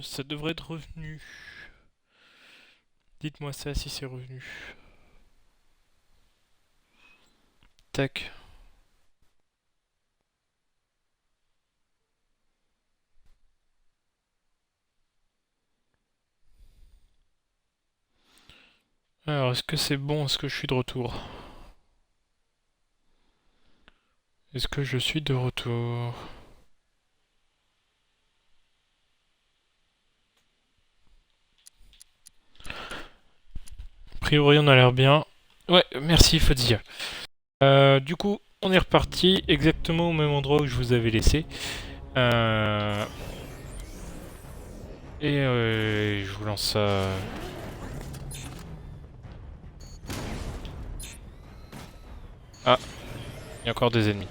Ça devrait être revenu. Dites-moi ça si c'est revenu. Tac. Alors, est-ce que c'est bon? Est-ce que je suis de retour? Est-ce que je suis de retour? A priori, on a l'air bien. Ouais, merci Fadzia. Du coup, on est reparti exactement au même endroit où je vous avais laissé. Euh... Et je vous lance ça. Ah, il y a encore des ennemis.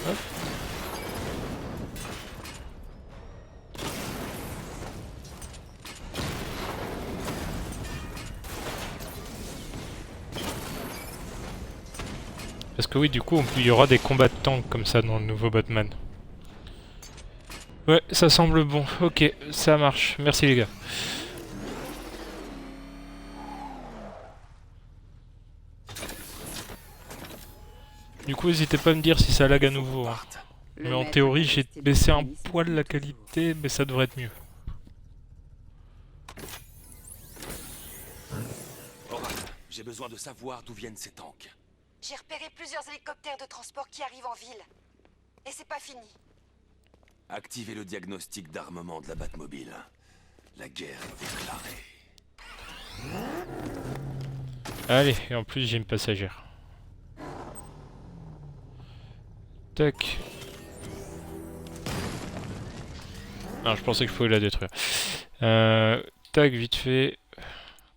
Hop. Parce que oui, du coup, il y aura des combats de tanks comme ça dans le nouveau Batman. Ouais, ça semble bon. Ok, ça marche. Merci les gars. Du coup, n'hésitez pas à me dire si ça lag à nouveau. Hein. Mais en théorie, j'ai baissé un poil la qualité, mais ça devrait être mieux. J'ai besoin de savoir d'où viennent ces tanks. J'ai repéré plusieurs hélicoptères de transport qui arrivent en ville. Et c'est pas fini. Activez le diagnostic d'armement de la Batmobile. La guerre est déclarée. Allez, et en plus, j'ai une passagère. Tac. Non, je pensais que je pouvais la détruire. Tac, vite fait.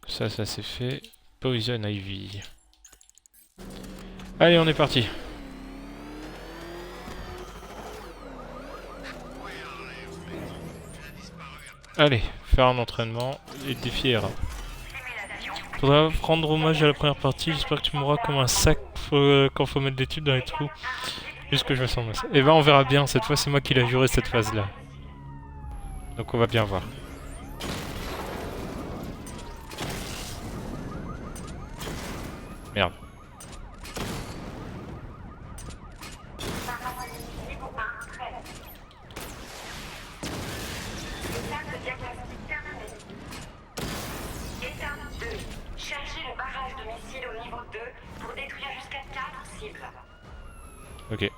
Ça c'est fait. Poison Ivy. Allez, on est parti. Allez, faire un entraînement et défier Hera. Faudra rendre hommage à la première partie. J'espère que tu mourras comme un sac quand faut mettre des tubes dans les trous. Juste que je me sens mal. Et ben on verra bien. Cette fois, c'est moi qui l'ai juré cette phase-là. Donc on va bien voir. Merde. Chargez le barrage de missiles au niveau 2 pour détruire jusqu'à 4 cibles. Ok.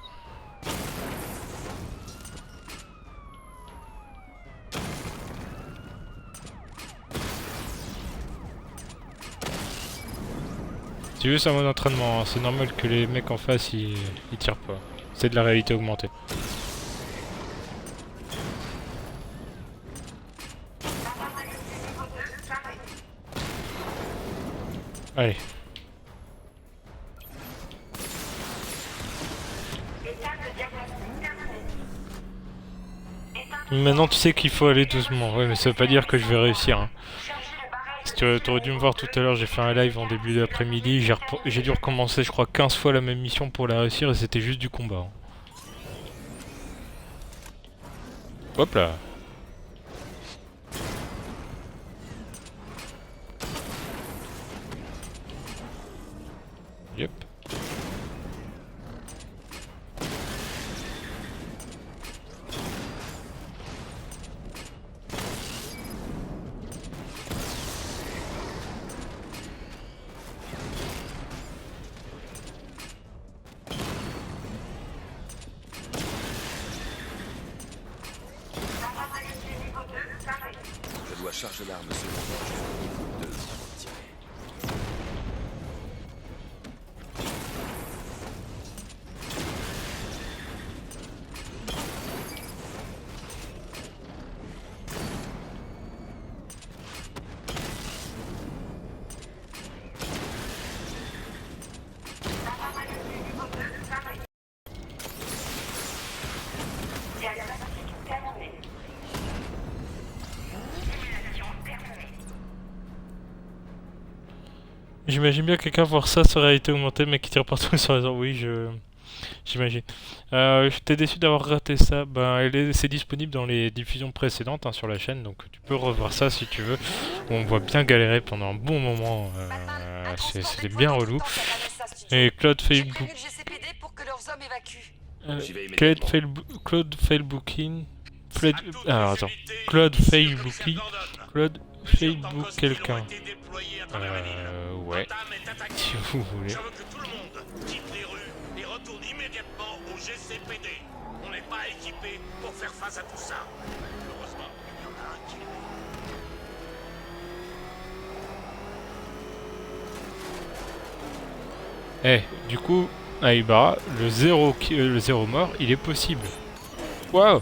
C'est juste un mode d'entraînement, hein. C'est normal que les mecs en face ils tirent pas. C'est de la réalité augmentée. Allez. Maintenant tu sais qu'il faut aller doucement. Ouais mais ça veut pas dire que je vais réussir. Hein. Si tu aurais dû me voir tout à l'heure, j'ai fait un live en début d'après-midi. J'ai dû recommencer je crois 15 fois la même mission pour la réussir et c'était juste du combat. Hein. Hop là. Yep. Je dois charger l'arme secondaire jusqu'au niveau 2 pour tirer. J'imagine bien quelqu'un voir ça sur réalité augmentée, mais qui tire partout sur les arbres. Oui, j'imagine. J'étais déçu d'avoir raté ça. Ben, c'est disponible dans les diffusions précédentes hein, sur la chaîne, donc tu peux revoir ça si tu veux. On voit bien galérer pendant un bon moment. C'était bien relou. Et Claude Facebook. Claude Failbooking. Alors attends. Claude Failbooking. Claude Facebook quelqu'un. Ouais. Si vous voulez. Je veux que tout le monde quitte les rues et retourne immédiatement au GCPD. On n'est pas équipé pour faire face à tout ça. Heureusement, il y en a un qui l'est. Du coup, à Ibarra, le zéro mort, il est possible. Waouh!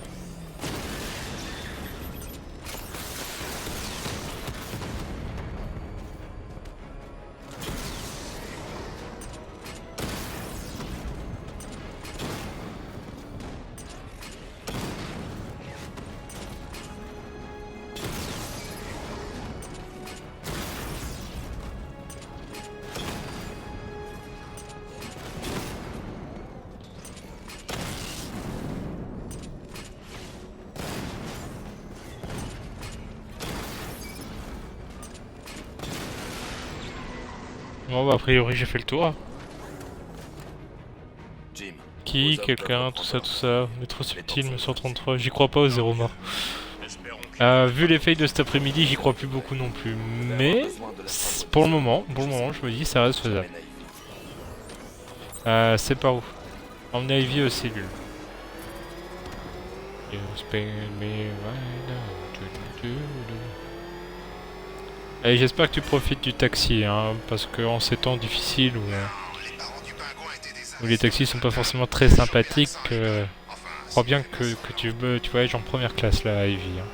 Bon bah a priori j'ai fait le tour. Jim. Qui, quelqu'un, tout ça, on est trop subtil, 133, j'y crois pas au zéro mort. Vu les failles de cet après-midi, j'y crois plus beaucoup non plus. Mais pour le moment, je me dis ça reste faisable. C'est par où? Emmener Ivy aux cellules. You spin me right now. Allez, j'espère que tu profites du taxi, hein, parce que en ces temps difficiles où les taxis sont pas forcément très sympathiques, je crois bien que tu voyages en première classe là à Ivy. Hein.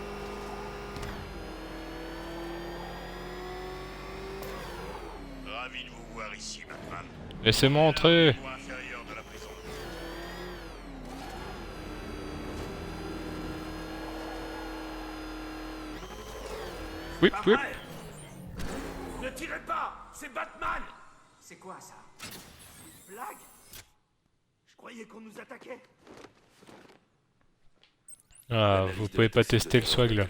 Ravi de vous voir ici, Batman. Laissez-moi entrer. Oui, oui. Ne tirez pas, c'est Batman. C'est quoi ça? Blague? Je croyais qu'on nous attaquait. Ah, vous pouvez pas tester le swag là.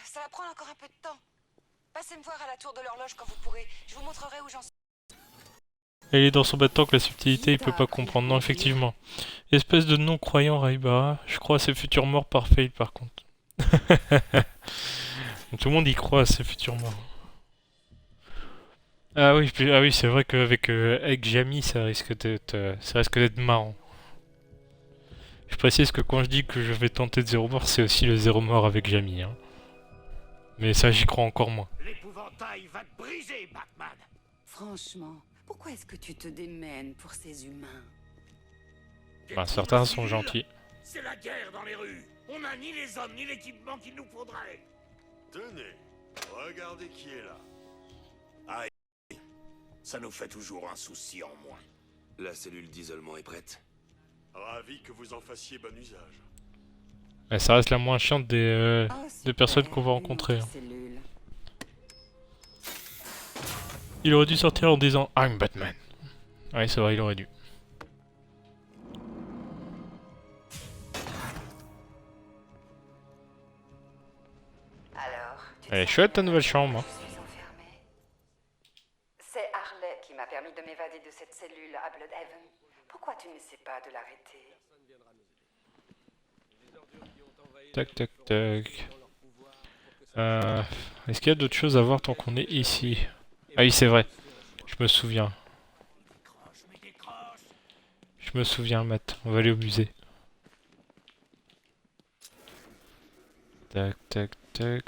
Ça va prendre encore un peu de temps. Passez me voir à la tour de l'horloge quand vous pourrez. Je vous montrerai où j'en suis. Il est dans son bas de temps que la subtilité il peut pas comprendre. Non, effectivement. Espèce de non-croyant Raibara. Je crois à ses futurs morts par fail par contre. Tout le monde y croit à ses futurs morts. Ah oui, c'est vrai qu'avec avec Jamie ça risque d'être marrant. Je précise que quand je dis que je vais tenter de zéro mort, c'est aussi le zéro mort avec Jamie. Hein. Mais ça j'y crois encore moins. L'épouvantail va te briser, Batman. Franchement, pourquoi est-ce que tu te démènes pour ces humains? Bah, certains sont gentils. C'est la guerre dans les rues. On n'a ni les hommes ni l'équipement qu'il nous faudrait. Tenez, regardez qui est là. Ça nous fait toujours un souci en moins. La cellule d'isolement est prête. Ravi que vous en fassiez bon usage. Ouais, ça reste la moins chiante des personnes qu'on va rencontrer. Hein. Il aurait dû sortir en disant I'm Batman. Ouais, c'est vrai, il aurait dû. Alors, Elle est chouette ta nouvelle chambre. Hein. je suis enfermée. C'est Harley qui m'a permis de m'évader de cette cellule à Bloodhaven. Pourquoi tu ne sais pas de l'arrêter? Tac tac tac. Est-ce qu'il y a d'autres choses à voir tant qu'on est ici? Ah oui, c'est vrai. Je me souviens. Je me souviens, Matt. On va aller au musée. Tac tac tac.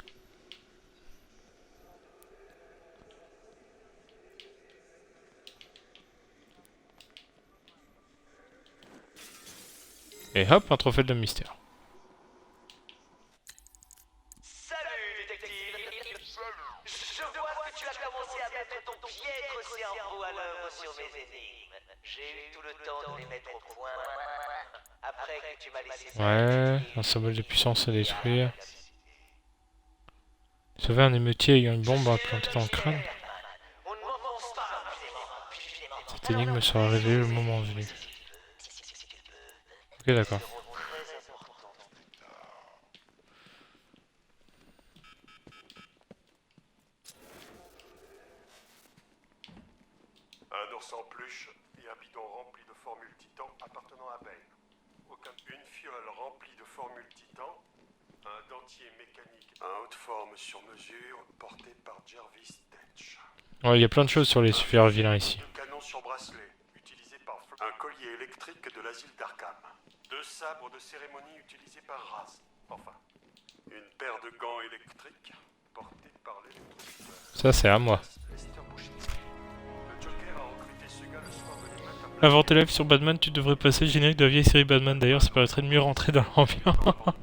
Et hop, un trophée de mystère. Salut, détective. Je vois que tu as commencé à mettre ton piètre cerveau à l'œuvre sur mes énigmes. J'ai eu tout le temps de les mettre au point. Après que tu m'as laissé... Ouais, un symbole de puissance à détruire. Sauver un émeutier ayant une bombe à planter dans le crâne. Cette énigme sera révélée le moment venu. Ok, d'accord. Un ours en peluche et un bidon rempli de formules titan appartenant à Bane. Une fiole remplie de formules titan, un dentier mécanique, un haut de forme sur mesure porté par Jervis Tetch. Ouais, il y a plein de choses sur les super vilains ici. Un canon sur bracelet, utilisé par un collier électrique de l'asile d'Arkham. 2 sabres de cérémonie utilisés par Raz. Enfin, une paire de gants électriques portés par l'électrocuteur. Ça, c'est à moi. Lester Bushitsky. Le Joker a recruté ce gars le soir de l'émeute à Avant tes lives sur Batman, tu devrais passer le générique de la vieille série Batman. D'ailleurs, ça permettrait de mieux rentrer dans l'ambiance.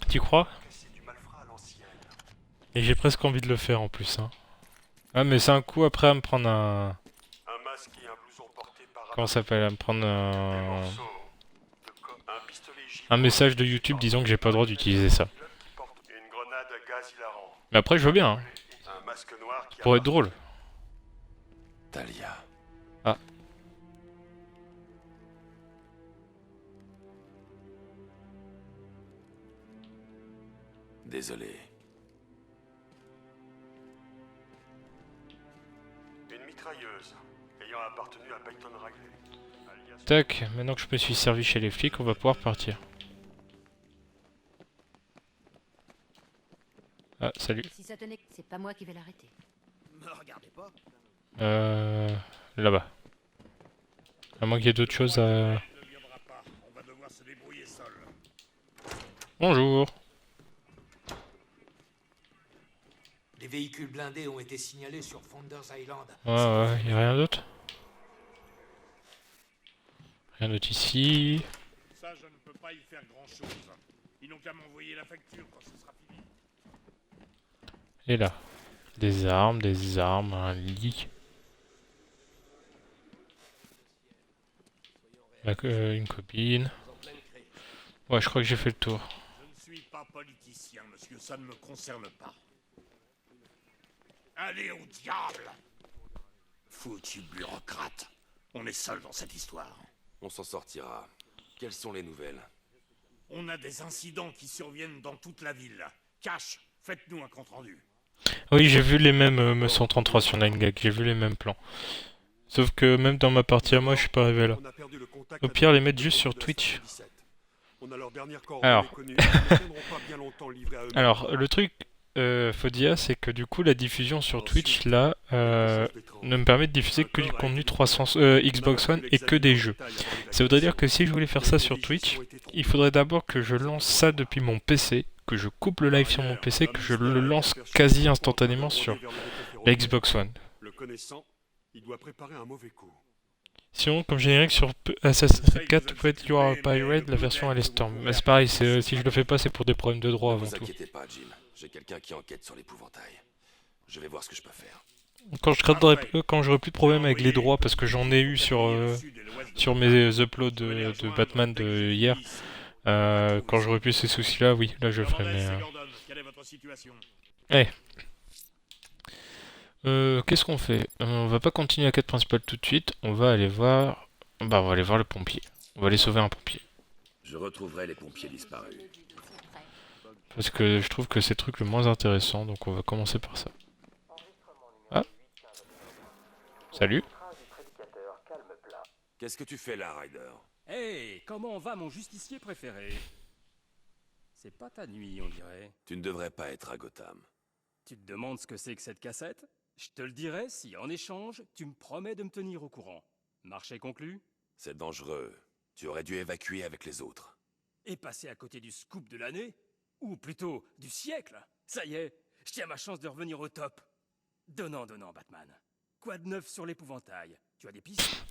Tu crois? Et j'ai presque envie de le faire en plus. Hein. Ah, mais c'est un coup après à me prendre un... Un masque et un blouson porté par Comment ça s'appelle? À me prendre un un... morceau un pistolet un message de YouTube disant que j'ai pas le droit d'utiliser ça. qui porte une grenade à gaz hilarant. Mais après, je veux bien. Hein. Un masque noir qui Pour être drôle. Talia. Ah. Désolé. Une mitrailleuse ayant appartenu à Peyton Ragley. Alias Tac, maintenant que je me suis servi chez les flics, on va pouvoir partir. Ah, salut. Si ça tenait, c'est pas moi qui vais l'arrêter. Là-bas. À moins qu'il y ait d'autres choses à... Ne viendra pas. On va devoir se débrouiller seul. Bonjour. Les véhicules blindés ont été signalés sur Founders Island. Ouais, y a rien d'autre? Rien d'autre ici. Ça, je ne peux pas y faire grand-chose. Ils n'ont qu'à m'envoyer la facture quand ce sera fini. Et là. Des armes, un lit. Une copine. Ouais, je crois que j'ai fait le tour. Je ne suis pas politicien, monsieur. Ça ne me concerne pas. Allez au diable! Foutu bureaucrate. On est seul dans cette histoire. On s'en sortira. Quelles sont les nouvelles? On a des incidents qui surviennent dans toute la ville. Cash, faites-nous un compte-rendu. Oui, j'ai vu les mêmes 133 sur 9gag, j'ai vu les mêmes plans. Sauf que même dans ma partie à moi, je suis pas arrivé là. on a perdu le contact Au avec pire, les le mettre juste sur commandant Twitch. 17. On a leurs dernières Alors. coordonnées connues. Ils ne tiendront pas bien longtemps livrés à eux-mêmes. Alors, le truc, Fodia, c'est que du coup, la diffusion sur Twitch, là, ne me permet de diffuser que du contenu 300, Xbox One et que des jeux. Ça voudrait dire que si je voulais faire ça sur Twitch, il faudrait d'abord que je lance ça depuis mon PC, que je coupe le live sur mon PC, que je le lance quasi instantanément sur la Xbox One. Le connaissant, il doit préparer un mauvais coup. Sinon, comme générique sur Assassin's Creed 4, Put Your Pirate, la version Alestorm. Mais c'est pareil, si je le fais pas, c'est pour des problèmes de droit Ne avant vous tout. inquiétez pas, Jim. J'ai quelqu'un qui enquête sur l'épouvantail. Je vais voir ce que je peux faire. Quand j'aurai plus de problème avec les droits, parce que j'en ai eu sur mes uploads de Batman de hier, quand j'aurai plus ces soucis-là, oui, là je le ferai. Mais, qu'est-ce qu'on fait? On va pas continuer la quête principale tout de suite, on va aller voir... Bah, on va aller voir le pompier. On va aller sauver un pompier. Je retrouverai les pompiers disparus. Parce que je trouve que c'est le truc le moins intéressant, donc on va commencer par ça. Ah. Salut. Qu'est-ce que tu fais là, Ryder? Hey, comment va mon justicier préféré? C'est pas ta nuit, on dirait. Tu ne devrais pas être à Gotham. Tu te demandes ce que c'est que cette cassette? Je te le dirai si, en échange, tu me promets de me tenir au courant. Marché conclu? C'est dangereux. Tu aurais dû évacuer avec les autres. Et passer à côté du scoop de l'année? Ou plutôt, du siècle? Ça y est, je tiens ma chance de revenir au top. Donnant, Batman. Quoi de neuf sur l'épouvantail? Tu as des pistes?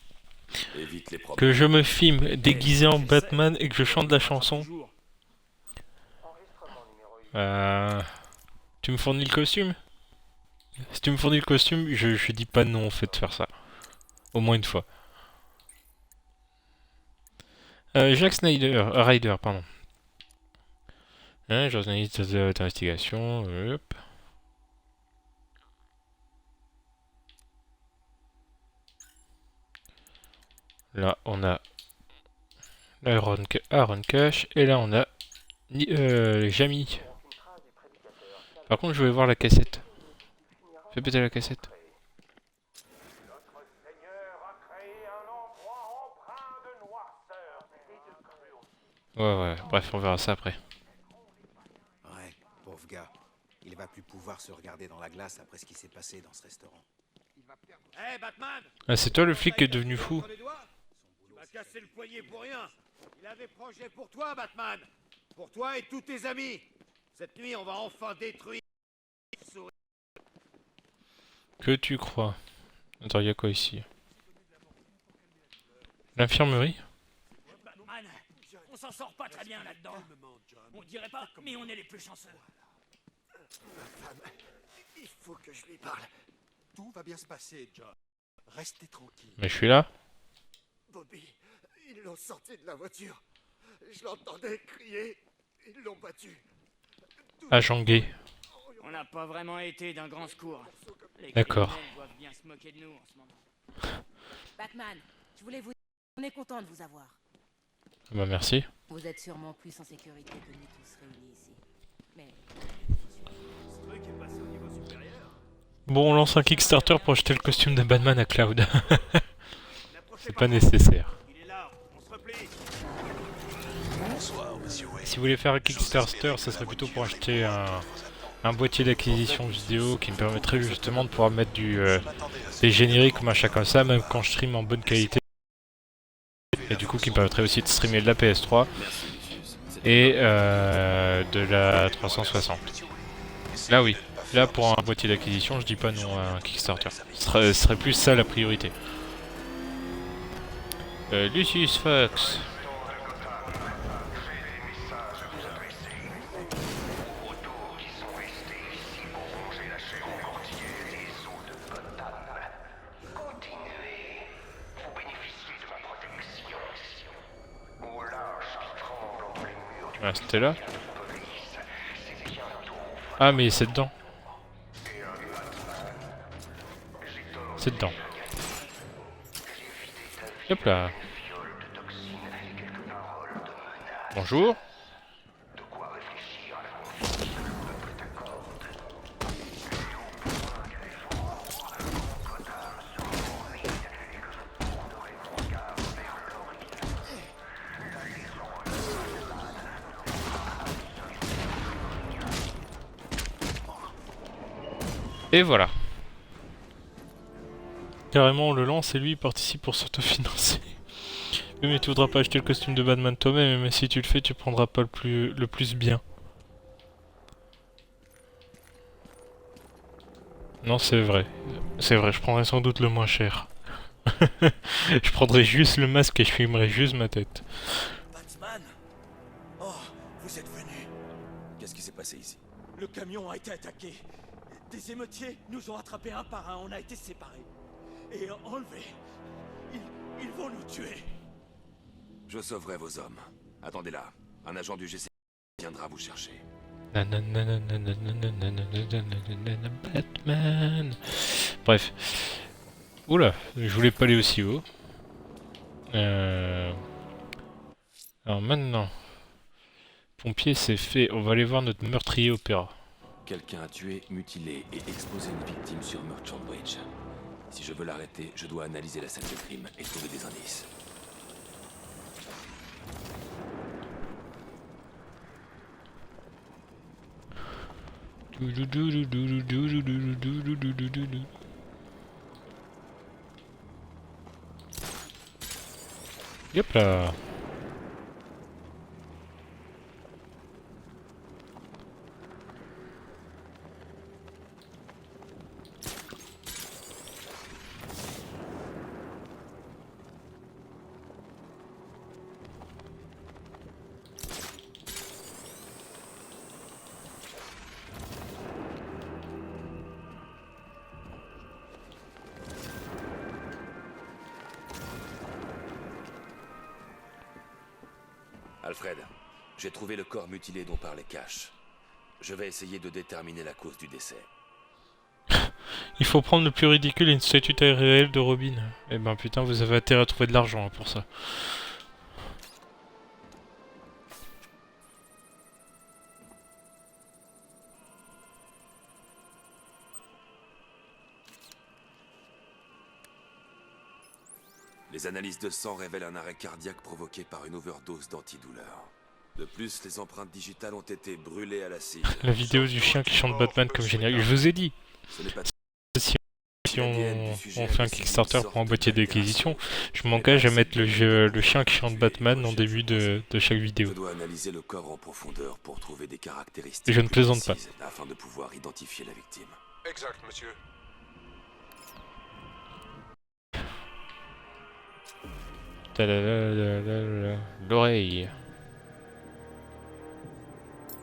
Évite les problèmes. Que je me filme déguisé en Batman et que je chante la chanson. Tu me fournis le costume? Si tu me fournis le costume, je dis pas non en fait de faire ça. Au moins une fois. Jack Ryder, pardon. Journaliste d'investigation. Hop. Là, on a Aaron Cash. Et là on a Jamie. Par contre je vais voir la cassette. Fais péter la cassette. Ouais, bref, on verra ça après. Ouais, pauvre gars. Il va plus pouvoir se regarder dans la glace après ce qui s'est passé dans ce restaurant. Hé, Batman! Ah, c'est toi le flic qui est devenu fou. Tu m'as cassé le poignet pour rien. Il a des projets pour toi, Batman. Pour toi et tous tes amis. Cette nuit, on va enfin détruire... Que tu crois? Attends, y'a quoi ici? L'infirmerie? Batman, on s'en sort pas très bien là-dedans. On dirait pas, mais on est les plus chanceux. Ma femme, il faut que je lui parle. Tout va bien se passer, John. Restez tranquille. Mais je suis là. Bobby, ils l'ont sorti de la voiture. Je l'entendais crier. Ils l'ont battu. Agent gay. On n'a pas vraiment été d'un grand secours. Les D'accord. criminels doivent bien se moquer de nous en ce moment. Batman, je voulais vous dire, on est content de vous avoir. Bah merci. Vous êtes sûrement plus en sécurité que nous tous réunis ici. Mais... Bon, on lance un Kickstarter pour acheter le costume de Batman à Cloud. C'est pas nécessaire. Si vous voulez faire un Kickstarter, ça serait plutôt pour acheter un boîtier d'acquisition vidéo qui me permettrait justement de pouvoir mettre des génériques ou machin comme ça, même quand je stream en bonne qualité. Et du coup qui me permettrait aussi de streamer de la PS3 et de la 360. Là oui, là pour un boîtier d'acquisition je dis pas non à un Kickstarter. Ce serait plus ça la priorité. Lucius Fox. Ah, c'était là. Ah, mais c'est dedans. C'est dedans. Hop là. Bonjour. Et voilà. Carrément on le lance et lui il participe pour s'autofinancer. Oui mais tu voudras pas acheter le costume de Batman toi-même, mais si tu le fais tu prendras pas le plus bien. Non c'est vrai. C'est vrai, je prendrais sans doute le moins cher. Je prendrais juste le masque et je filmerais juste ma tête. Batman! Oh, vous êtes venu. Qu'est-ce qui s'est passé ici? Le camion a été attaqué. Des émeutiers nous ont attrapés un par un. On a été séparés. Et enlevés. Ils vont nous tuer. Je sauverai vos hommes. Attendez là. Un agent du GC viendra vous chercher. Batman. Bref. Oula, je voulais pas aller aussi haut. Alors maintenant, pompier c'est fait. On va aller voir notre meurtrier opéra. Quelqu'un a tué, mutilé et exposé une victime sur Merchant Bridge. Si je veux l'arrêter, je dois analyser la scène de crime et trouver des indices. Yep là. Alfred, j'ai trouvé le corps mutilé dont parlait Cash. Je vais essayer de déterminer la cause du décès. Il faut prendre le plus ridicule et une statue taille réelle de Robin. Eh ben putain, vous avez intérêt à trouver de l'argent hein, pour ça. Les analyses de sang révèlent un arrêt cardiaque provoqué par une overdose d'antidouleur. De plus, les empreintes digitales ont été brûlées à l'acide. La vidéo du chien qui chante Batman comme générique. Je vous ai dit. Ce n'est pas Si on fait un Kickstarter pour un boîtier d'acquisition, je m'engage à mettre le chien qui chante Batman en début de chaque vidéo. Je dois analyser le corps en profondeur pour trouver des caractéristiques Et je ne plus plaisante pas. précises afin de pouvoir identifier la victime. Exact, monsieur. L'oreille.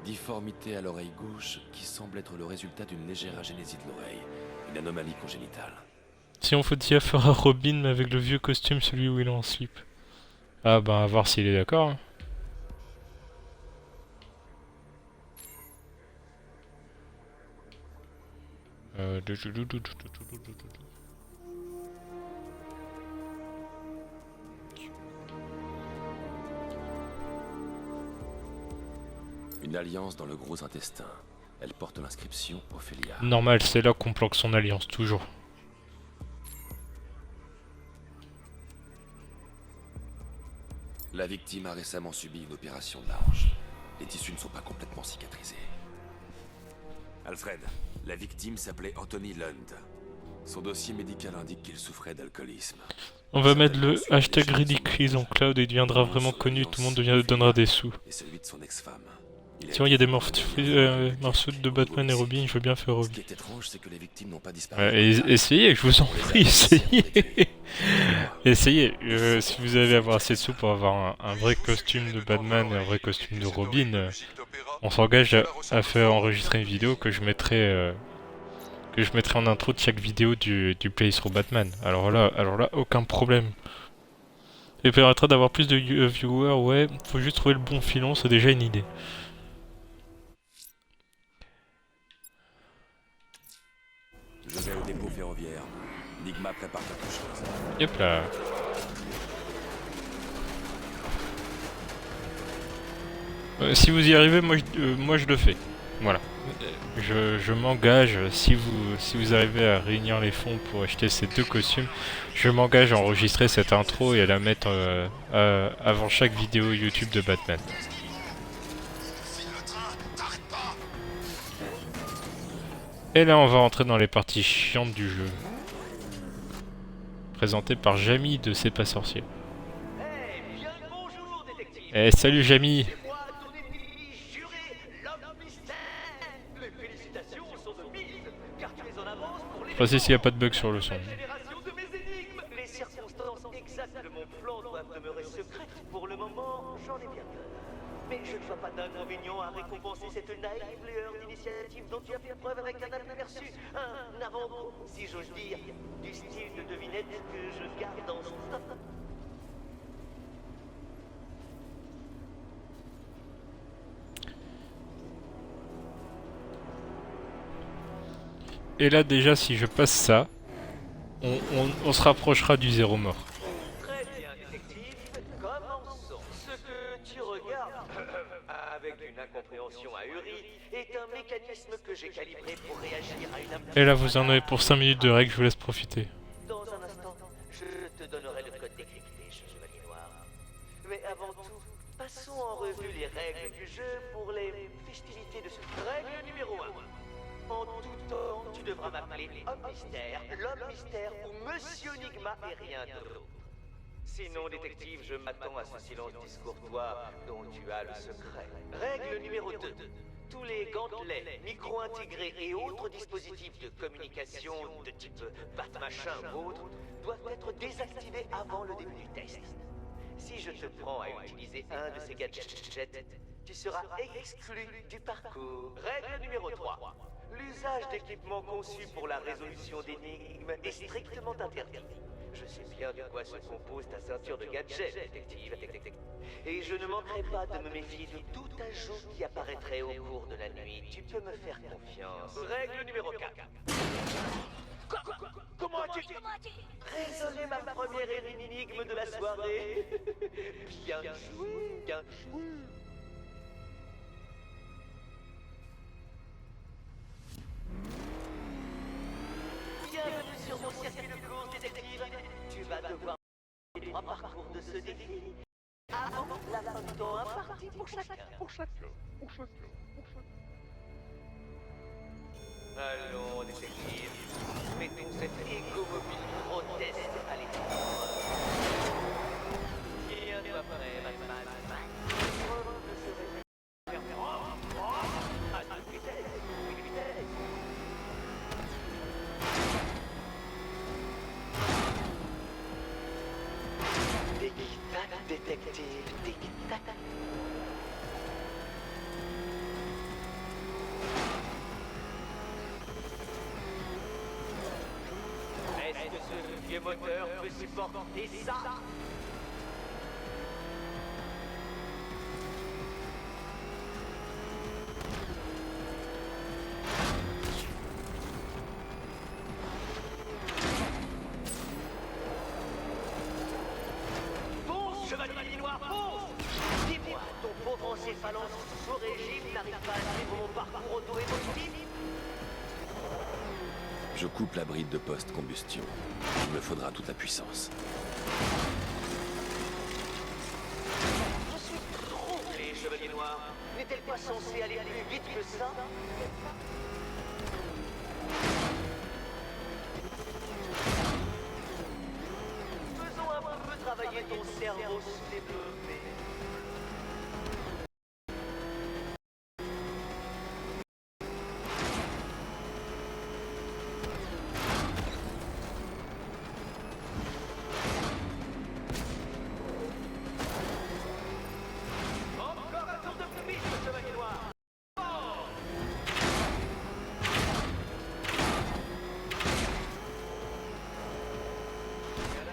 Difformité à l'oreille gauche qui semble être le résultat d'une légère agénésie de l'oreille, une anomalie congénitale. Si on faut dire fera Robin mais avec le vieux costume, celui où il est en slip. Ah bah à voir s'il est d'accord. Hein. Une alliance dans le gros intestin. Elle porte l'inscription Ophélia. Normal, c'est là qu'on planque son alliance, toujours. La victime a récemment subi une opération de la hanche. Les tissus ne sont pas complètement cicatrisés. Alfred, la victime s'appelait Anthony Lund. Son dossier médical indique qu'il souffrait d'alcoolisme. On va mettre le hashtag Ridicule en cloud et il deviendra vraiment connu, tout le monde donnera des sous. Et celui de son ex-femme. Si il y a des morceaux de Batman et Robin, je veux bien faire Robin. Ce qui est étrange, c'est que les victimes n'ont pas disparu. Essayez, je vous en prie, essayez. Essayez. Si vous allez avoir assez de sous pour avoir un vrai costume de Batman et un vrai costume de Robin, on s'engage à faire enregistrer une vidéo que je mettrai en intro de chaque vidéo du playthrough Batman. Alors là, aucun problème. Et permettra d'avoir plus de viewers, ouais, faut juste trouver le bon filon, c'est déjà une idée. Je vais au dépôt ferroviaire. Nigma prépare quelque chose. Yep là. Si vous y arrivez, moi je le fais. Voilà. Je m'engage, si vous arrivez à réunir les fonds pour acheter ces deux costumes, je m'engage à enregistrer cette intro et à la mettre avant chaque vidéo YouTube de Batman. Et là on va entrer dans les parties chiantes du jeu. Présenté par Jamie de C'est pas sorcier. Eh salut Jamie. Voici s'il n'y a pas de bug sur le son. Les circonstances exactes de mon plan doivent demeurer secrètes. Pour le moment, j'en ai bien peur. Mais je ne vois pas d'inconvénient à récompenser cette naïve lueur d'initiative dont tu as fait preuve avec un aperçu, un avant-goût, si j'ose dire, du style de devinette que je garde en stock. Et là déjà si je passe ça, on se rapprochera du zéro mort. Très bien, détective. Commençons. Ce que tu regardes, avec une incompréhension ahurie, est un mécanisme que j'ai calibré pour réagir à une... Et là vous en avez pour 5 minutes de règle, je vous laisse profiter. Dans un instant, je te donnerai le code décrypté, chevalier noir. Mais avant tout, passons en revue les règles du jeu pour les festivités de ce... Règle numéro 1. En tout temps, tu devras m'appeler Homme Mystère, l'Homme Mystère ou Monsieur Enigma et rien d'autre. Sinon, détective, je m'attends à ce silence discourtois dont tu as le secret. Règle numéro 2. Tous les gantelets, micro-intégrés et autres dispositifs de communication de type Batmachin ou autre doivent être désactivés avant le début du test. Si je te prends à utiliser un de ces gadgets, tu seras exclu du parcours. Règle numéro 3. L'usage d'équipements conçus pour la résolution d'énigmes est strictement interdit. Je sais bien de quoi se compose ta ceinture de gadgets, détective. Et je ne manquerai pas de me méfier de tout ajout qui apparaîtrait au cours de la nuit. Tu peux me faire confiance. Règle numéro 4. Comment as-tu résolu ma première énigme de la soirée? Bien joué, bien joué. Bienvenue sur mon circuit de course, détective. Tu vas devoir à parcours de ce défi avant la fin du temps imparti pour chacun. Allons, détective, mettons cette égo-mobile grotesque à l'épreuve. Tiens-toi prêt, Batman. L'épreuve ne se résume à toute vitesse. Tic-tac, détective, tic-tac. Est-ce que ce vieux moteur peut supporter ça? Fonce, chevalier noir, fonce! Dis-moi, ton pauvre encéphalon sous régime n'arrive pas à suivre mon parcours auto-évolutif? Je coupe la bride de post-combustion. Il me faudra toute la puissance. Je suis troublé, chevalier noir. N'est-elle pas censée aller plus vite que ça? Faisons un peu travailler ton cerveau sous-développé. Encore un tour de piste, chevalier noir.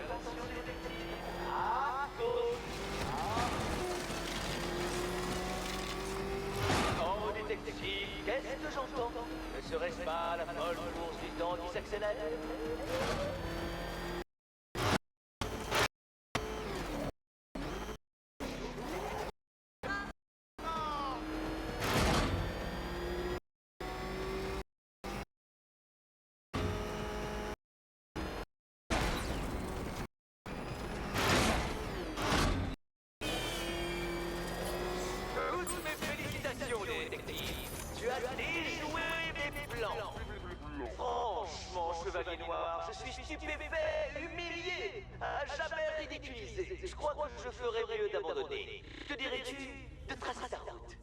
Attention, détective. À gauche. Oh, détective, qu'est-ce que j'entends? Ne serait-ce pas la folle course du temps qui s'accélère? Toutes mes félicitations, détective. Tu as déjoué mes plans. Franchement, chevalier noir, je suis stupéfait, humilié, à jamais ridiculisé. Je crois que je ferais mieux d'abandonner. Te dirais-tu de tracer ta route?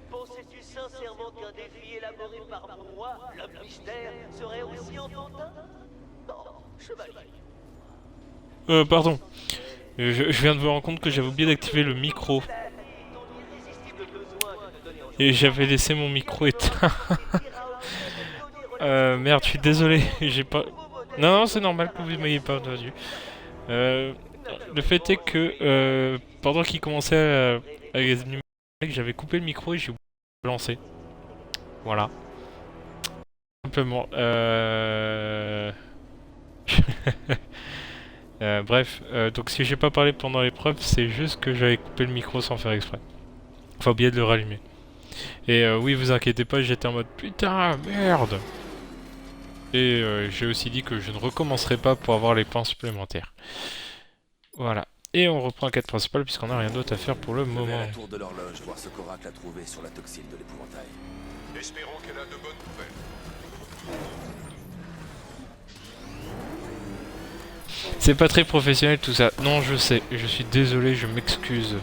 Pensais-tu sincèrement qu'un défi élaboré par moi, l'homme mystère, serait aussi enfantin? Non, chevalier. Pardon. Je viens de me rendre compte que j'avais oublié d'activer le micro. Et j'avais laissé mon micro éteint. Merde, je suis désolé. J'ai pas... Non, c'est normal que vous ne m'ayez pas entendu. Le fait est que pendant qu'il commençait à numéro, j'avais coupé le micro et j'ai oublié de le lancer. Voilà. Simplement. Bref, donc si j'ai pas parlé pendant l'épreuve, c'est juste que j'avais coupé le micro sans faire exprès. Enfin, oublié de le rallumer. Et oui, vous inquiétez pas, j'étais en mode putain, merde. Et j'ai aussi dit que je ne recommencerai pas pour avoir les points supplémentaires. Voilà. Et on reprend la quête principale puisqu'on n'a rien d'autre à faire pour le moment. Je vais à la tour de l'horloge voir ce qu'Oracle a trouvé sur la toxine de l'épouvantail. Espérons qu'elle a de bonnes nouvelles. C'est pas très professionnel tout ça. Non, je sais. Je suis désolé, je m'excuse.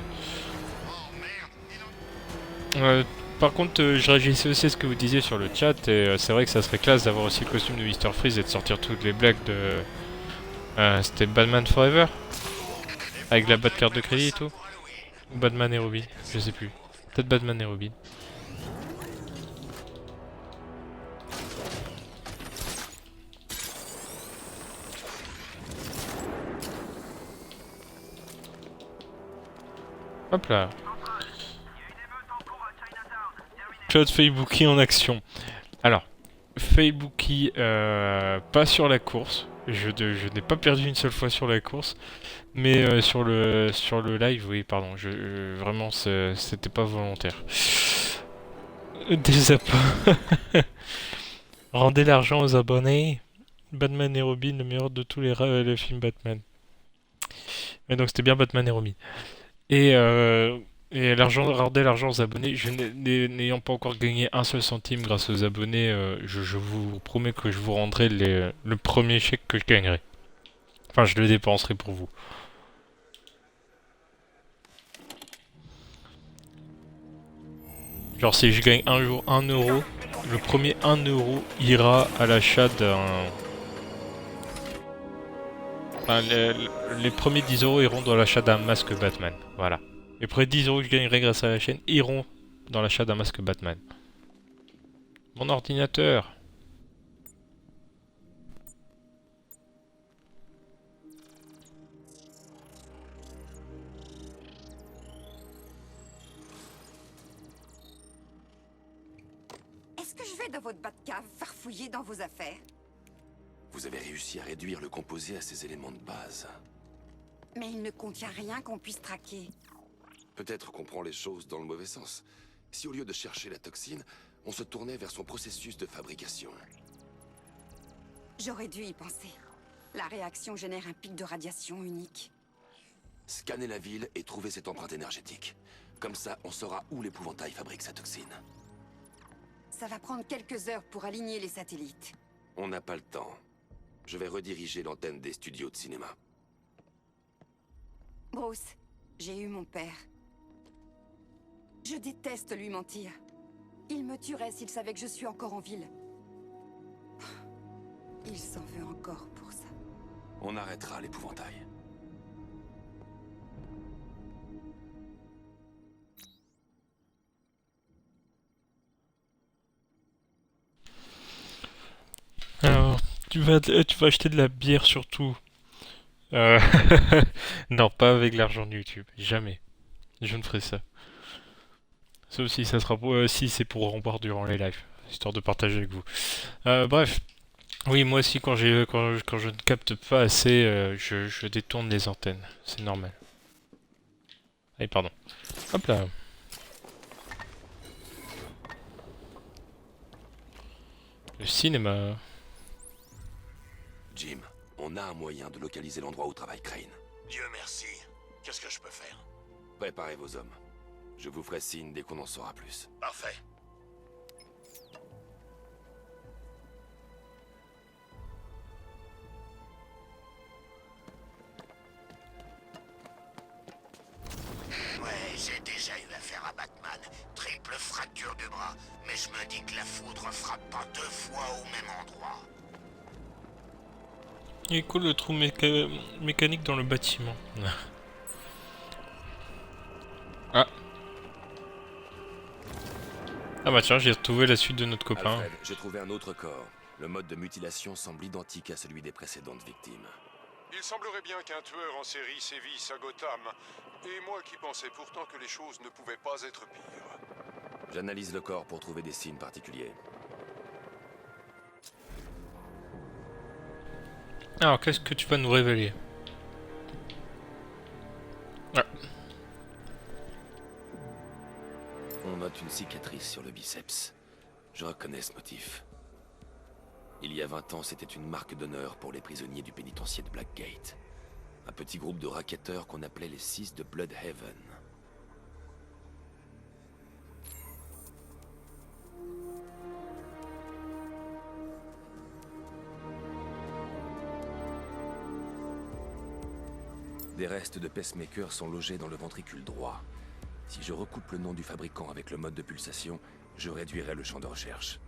Par contre, je réagissais aussi à ce que vous disiez sur le chat. Et c'est vrai que ça serait classe d'avoir aussi le costume de Mr. Freeze et de sortir toutes les blagues de... C'était Batman Forever? Avec la carte de crédit et tout? Ou Batman et Robin? Je sais plus. Peut-être Batman et Robin. Hop là. Cloud Feibuki en action. Alors, Feibuki, pas sur la course. Je n'ai pas perdu une seule fois sur la course. Mais sur le live, oui, pardon. Vraiment, c'était pas volontaire. Des appâts. Rendez l'argent aux abonnés. Batman et Robin, le meilleur de tous les films Batman. Mais donc c'était bien Batman et Robin. Et l'argent, rendez l'argent aux abonnés. N'ayant pas encore gagné un seul centime grâce aux abonnés, je vous promets que je vous rendrai le premier chèque que je gagnerai. Enfin, je le dépenserai pour vous. Genre si je gagne un jour 1 euro, le premier 1 euro ira à l'achat d'un... Enfin, les premiers 10 euros iront dans l'achat d'un masque Batman. Voilà. Les premiers 10 euros que je gagnerai grâce à la chaîne iront dans l'achat d'un masque Batman. Mon ordinateur. Est-ce que je vais dans votre Batcave farfouiller dans vos affaires? Vous avez réussi à réduire le composé à ses éléments de base. Mais il ne contient rien qu'on puisse traquer. Peut-être qu'on prend les choses dans le mauvais sens. Si au lieu de chercher la toxine, on se tournait vers son processus de fabrication. J'aurais dû y penser. La réaction génère un pic de radiation unique. Scanner la ville et trouver cette empreinte énergétique. Comme ça, on saura où l'épouvantail fabrique sa toxine. Ça va prendre quelques heures pour aligner les satellites. On n'a pas le temps. Je vais rediriger l'antenne des studios de cinéma. Bruce, j'ai eu mon père. Je déteste lui mentir. Il me tuerait s'il savait que je suis encore en ville. Il s'en veut encore pour ça. On arrêtera l'épouvantail. Alors, tu vas acheter de la bière surtout. Non, pas avec l'argent de YouTube. Jamais. Je ne ferai ça. Sauf si ça sera si c'est pour en boire durant les lives, histoire de partager avec vous. Bref. Oui, moi aussi quand je ne capte pas assez, je détourne les antennes. C'est normal. Allez, pardon. Hop là. Le cinéma. Jim, on a un moyen de localiser l'endroit où travaille Crane. Dieu merci. Qu'est-ce que je peux faire? Préparez vos hommes. Je vous ferai signe dès qu'on en saura plus. Parfait. Ouais, j'ai déjà eu affaire à Batman. Triple fracture du bras. Mais je me dis que la foudre frappe pas 2 fois au même endroit. Il est cool le trou mécanique dans le bâtiment. Ah. Ah bah tiens, j'ai retrouvé la suite de notre copain. Alfred, j'ai trouvé un autre corps. Le mode de mutilation semble identique à celui des précédentes victimes. Il semblerait bien qu'un tueur en série sévisse à Gotham. Et moi qui pensais pourtant que les choses ne pouvaient pas être pires. J'analyse le corps pour trouver des signes particuliers. Alors, qu'est-ce que tu vas nous révéler? Ah. On note une cicatrice sur le biceps. Je reconnais ce motif. Il y a 20 ans, c'était une marque d'honneur pour les prisonniers du pénitencier de Blackgate. Un petit groupe de racketteurs qu'on appelait les 6 de Bloodhaven. Des restes de pacemakers sont logés dans le ventricule droit. Si je recoupe le nom du fabricant avec le mode de pulsation, je réduirai le champ de recherche.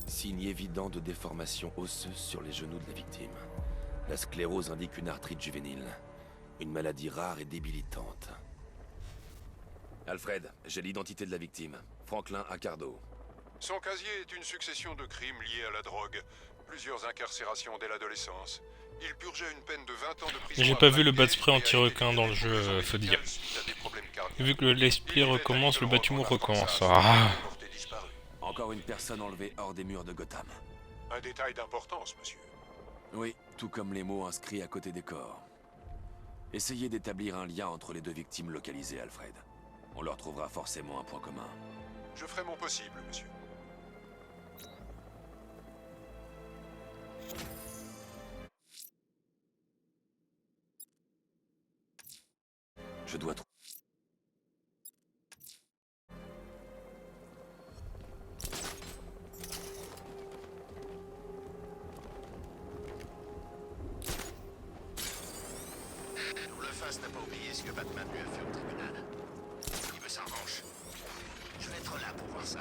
Signe évident de déformation osseuse sur les genoux de la victime. La sclérose indique une arthrite juvénile. Une maladie rare et débilitante. Alfred, j'ai l'identité de la victime. Franklin Accardo. Son casier est une succession de crimes liés à la drogue. Plusieurs incarcérations dès l'adolescence. Il purgeait une peine de 20 ans de prison. J'ai pas vu le bas de spray anti-requin dans le jeu, faut dire. Vu que l'esprit recommence, le bâtiment recommence. Ah. Encore une personne enlevée hors des murs de Gotham. Un détail d'importance, monsieur. Oui, tout comme les mots inscrits à côté des corps. Essayez d'établir un lien entre les deux victimes localisées, Alfred. On leur trouvera forcément un point commun. Je ferai mon possible, monsieur. Je dois trouver... Double Face n'a pas oublié ce que Batman lui a fait au tribunal. Il veut sa revanche. Je vais être là pour voir ça.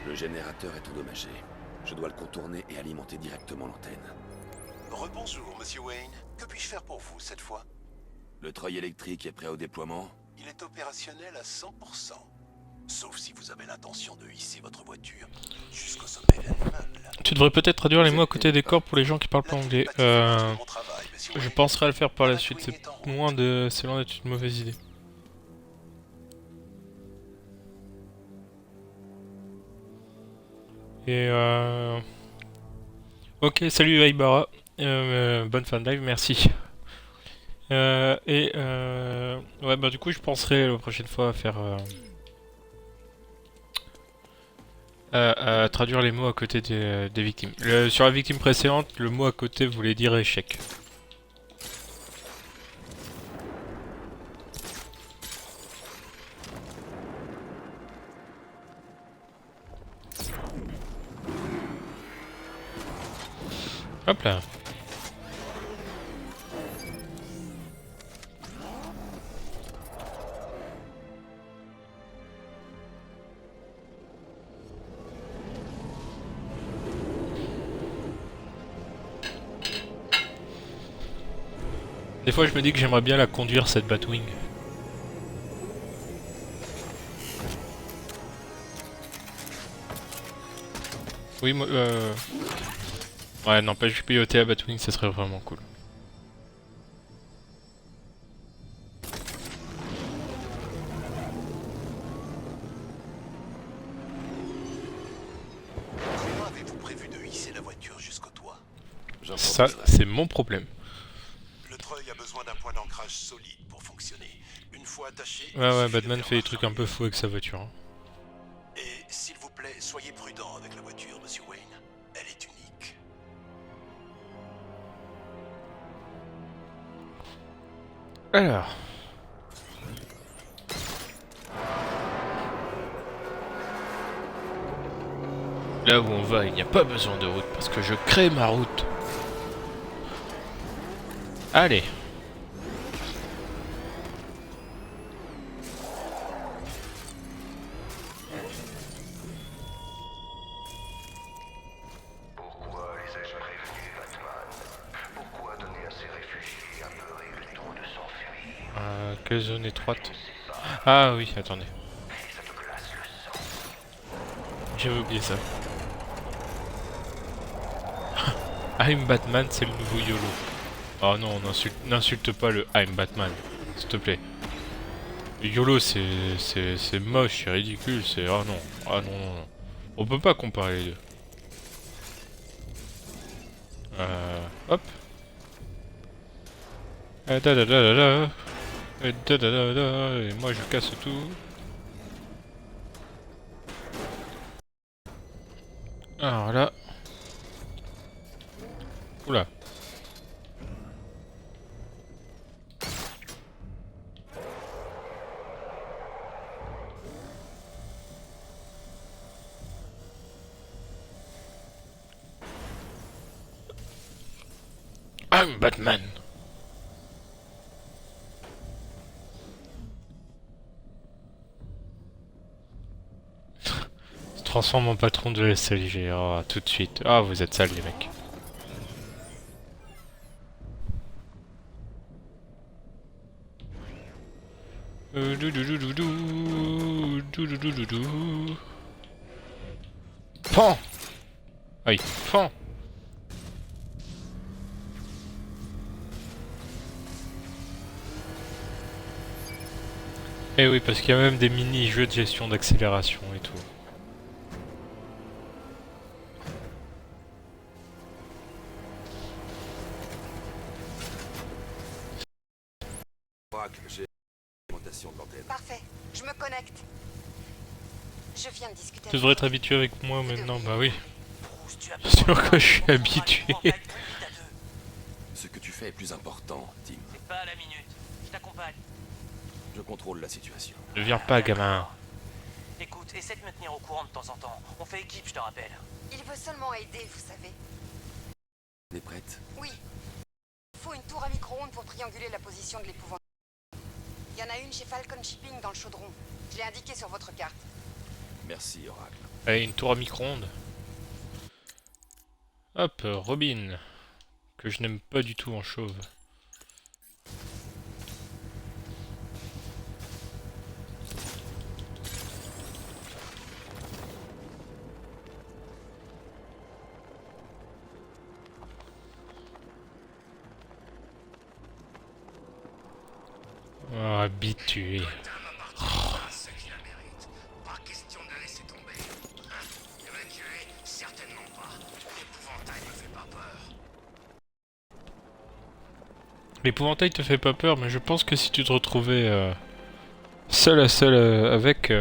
Le générateur est endommagé. Je dois le contourner et alimenter directement l'antenne. Rebonjour, monsieur Wayne. Que puis-je faire pour vous cette fois? Le treuil électrique est prêt au déploiement? Il est opérationnel à 100%. Sauf si vous avez l'intention de hisser votre voiture jusqu'au sommet de l'immeuble. Tu devrais peut-être traduire les mots à côté des corps pour les gens qui parlent pas anglais. Je penserai à le faire par la suite. C'est loin d'être une mauvaise idée. Et ok, salut Aibara, bonne fin de live, merci. Ouais, bah du coup je penserai la prochaine fois à faire à traduire les mots à côté des victimes. Sur la victime précédente, le mot à côté voulait dire échec. Hop là. Des fois je me dis que j'aimerais bien la conduire cette Batwing. Oui moi ouais, n'empêche, piloter à Batwing, ça serait vraiment cool. Comment avez-vous prévu de hisser la voiture jusqu'au toit? Ça, c'est mon problème. Le treuil a besoin d'un point d'ancrage solide pour fonctionner. Une fois attaché... Ouais, Batman fait des trucs un peu fous avec sa voiture. Hein. Et s'il vous plaît, soyez prudent avec la voiture, monsieur Wayne. Elle est unique. Alors. Là où on va, il n'y a pas besoin de route parce que je crée ma route. Allez. Pourquoi les ai-je prévenus, Batman? Pourquoi donner à ces réfugiés apeurés le temps de s'enfuir? Quelle zone étroite? Ah oui, attendez. J'avais oublié ça. I'm Batman, c'est le nouveau YOLO. Oh non, n'insulte pas le I'm Batman, s'il te plaît. YOLO, c'est moche, c'est ridicule, c'est... Oh non, ah non, non, non. On peut pas comparer les deux. Hop. Et moi je casse tout. Alors là... Oula. I'm Batman. Se transforme en patron de SLG. Oh, tout de suite. Ah, vous êtes sales les mecs. Pan. Aïe, pan. Eh oui, parce qu'il y a même des mini-jeux de gestion d'accélération et tout. J'ai l'augmentation de l'antenne. Parfait, je me connecte. Je viens de discuter. Tu devrais être habitué avec moi maintenant, bah oui. Bien sûr que je suis habitué. Ce que tu fais est plus important, Tim. C'est pas à la minute. Je t'accompagne. Je contrôle la situation. Ne viens pas, gamin. Écoute, essaie de me tenir au courant de temps en temps. On fait équipe, je te rappelle. Il veut seulement aider, vous savez. T'es prête? Oui. Il faut une tour à micro-ondes pour trianguler la position de l'épouvantail. Il y en a une chez Falcon Shipping dans le chaudron. Je l'ai indiqué sur votre carte. Merci, Oracle. Allez, une tour à micro-ondes. Hop, Robin. Que je n'aime pas du tout en chauve. Oh, habitué. L'épouvantail te fait pas peur, mais je pense que si tu te retrouvais seul à seul avec,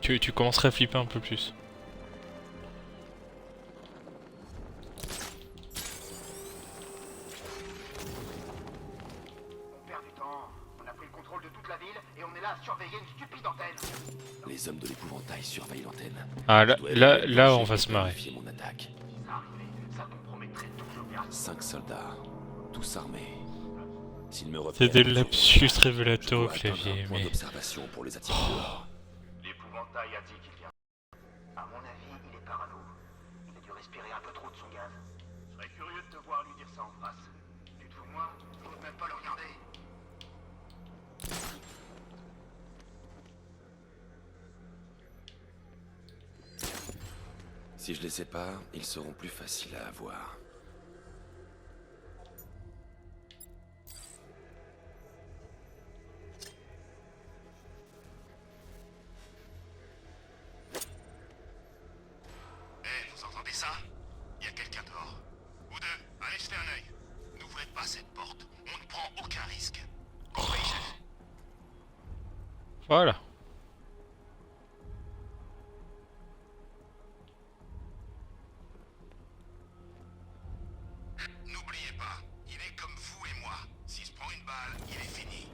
tu commencerais à flipper un peu plus. On perd du temps. On a pris le contrôle de toute la ville et on est là à surveiller une stupide antenne. Les hommes de l'épouvantail surveillent l'antenne. Ah là on va se marrer. Mon attaque. Ça compromettrait tous nos gardes. 5 soldats, tous armés. S'ils me C'est repèrent, des lapsus révélateurs au clavier, mais... d'observation pour les attirer dehors. L'épouvantail a dit qu'il vient. À mon avis, il est parano. Il a dû respirer un peu trop de son gaz. Je serais curieux de te voir lui dire ça en face. Tu te fous de moi? Je n'ose même pas le regarder. Si je les sépare, ils seront plus faciles à avoir. Vous entendez ça? Il y a quelqu'un dehors. Vous deux, allez jeter un œil. N'ouvrez pas cette porte. On ne prend aucun risque. Compris, chef? Voilà. N'oubliez pas, il est comme vous et moi. S'il se prend une balle, il est fini.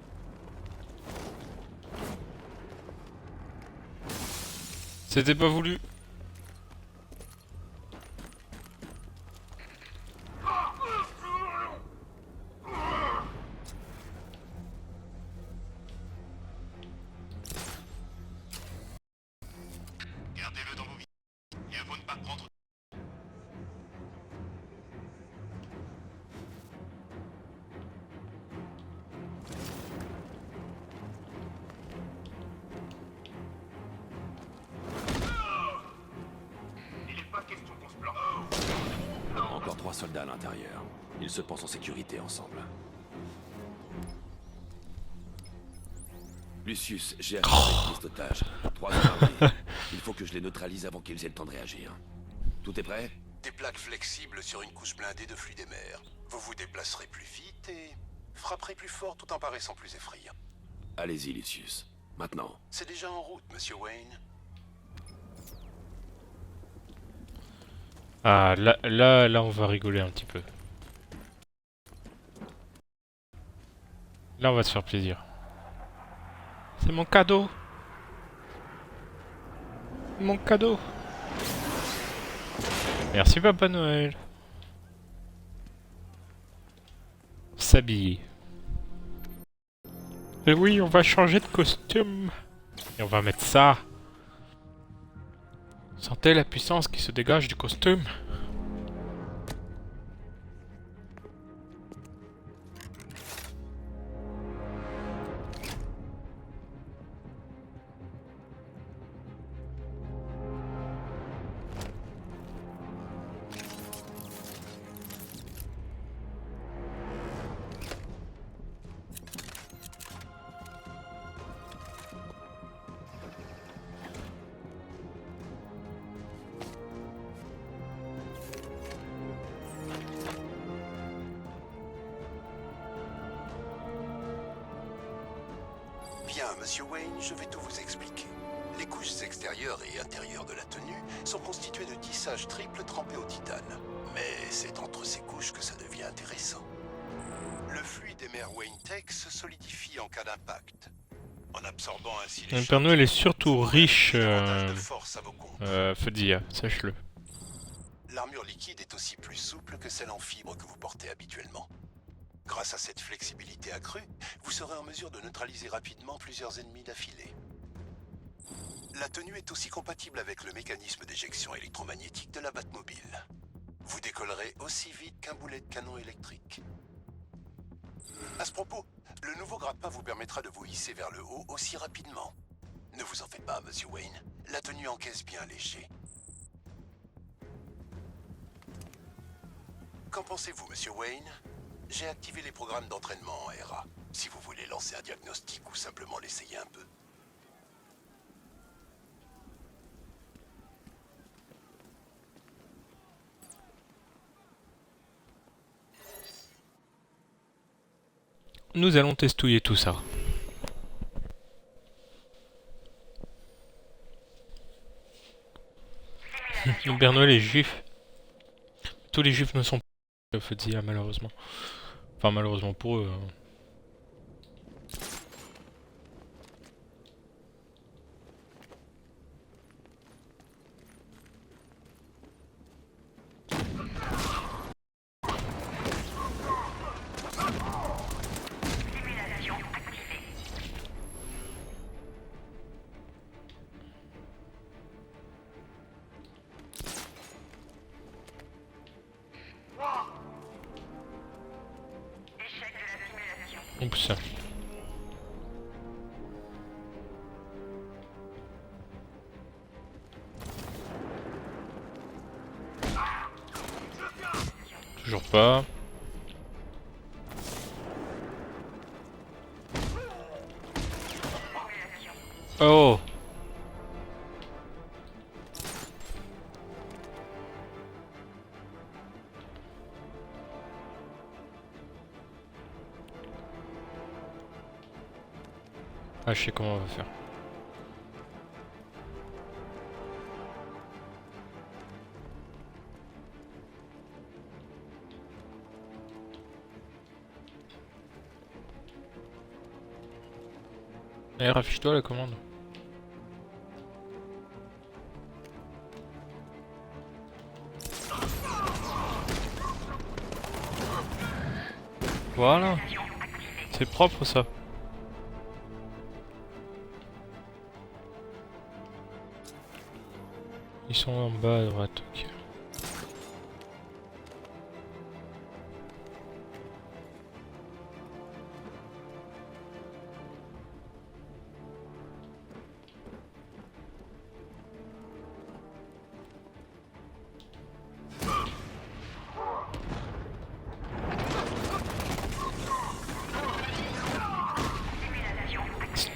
C'était pas voulu. Gardez-le dans vos vies. Mieux vaut ne pas prendre. soldat à l'intérieur. Ils se pensent en sécurité ensemble. Lucius, j'ai affaire avec prise d'otage. 3 hommes armés. Il faut que je les neutralise avant qu'ils aient le temps de réagir. Tout est prêt? Des plaques flexibles sur une couche blindée de flux des mers. Vous vous déplacerez plus vite et frapperez plus fort tout en paraissant plus effrayant. Allez-y, Lucius. Maintenant. C'est déjà en route, Monsieur Wayne. Ah, là, on va rigoler un petit peu. Là, on va se faire plaisir. C'est mon cadeau. Mon cadeau. Merci Papa Noël. S'habiller. Et oui, on va changer de costume. Et on va mettre ça. Sentez la puissance qui se dégage du costume. Bien, Monsieur Wayne, je vais tout vous expliquer. Les couches extérieures et intérieures de la tenue sont constituées de tissage triple trempé au titane. Mais c'est entre ces couches que ça devient intéressant. Le fluide émer Wayne Tech se solidifie en cas d'impact. En absorbant ainsi les Le Père Noël est surtout riche, Feudia, sache-le. L'armure liquide est aussi plus souple que celle en fibre que vous portez habituellement. Grâce à cette flexibilité accrue, vous serez en mesure de neutraliser rapidement plusieurs ennemis d'affilée. La tenue est aussi compatible avec le mécanisme d'éjection électromagnétique de la Batmobile. Vous décollerez aussi vite qu'un boulet de canon électrique. À ce propos, le nouveau grappin vous permettra de vous hisser vers le haut aussi rapidement. Ne vous en faites pas, Monsieur Wayne. La tenue encaisse bien léger. Qu'en pensez-vous, Monsieur Wayne? J'ai activé les programmes d'entraînement en RA. Si vous voulez lancer un diagnostic ou simplement l'essayer un peu. Nous allons testouiller tout ça. Le Père Noël est juif. Tous les juifs ne sont pas Feudia, malheureusement. Enfin, malheureusement pour eux. Oups. Toujours pas. Oh! Ah, je sais comment on va faire. Allez, affiche-toi la commande. Voilà. C'est propre ça. Ils sont en bas à droite, ok.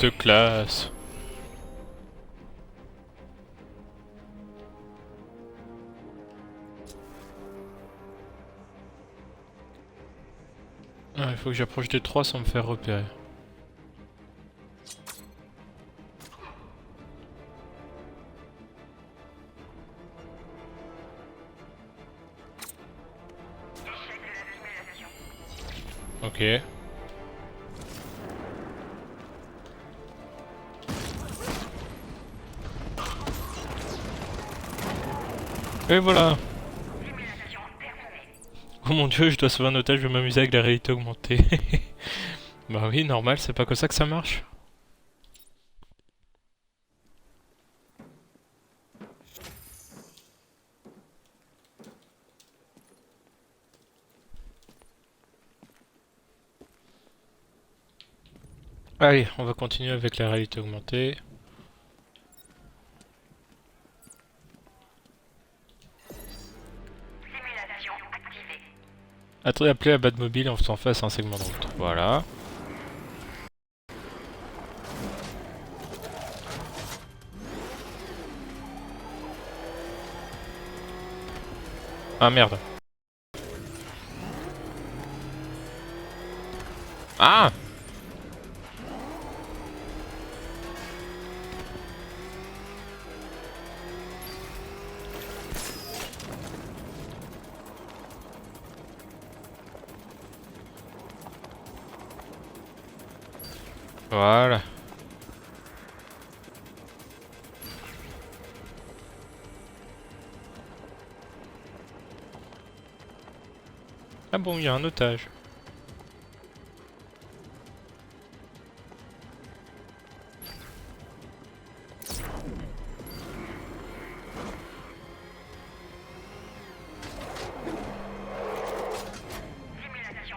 de classe. Ah, il faut que j'approche des 3 sans me faire repérer. Ok. Et voilà. Oh mon dieu, je dois sauver un otage, je vais m'amuser avec la réalité augmentée. Bah oui, normal, c'est pas comme ça que ça marche. Allez, on va continuer avec la réalité augmentée. Attendez, appelez la Batmobile en faisant face à un segment de route. Voilà. Ah merde. Ah! Voilà. Ah bon, il y a un otage.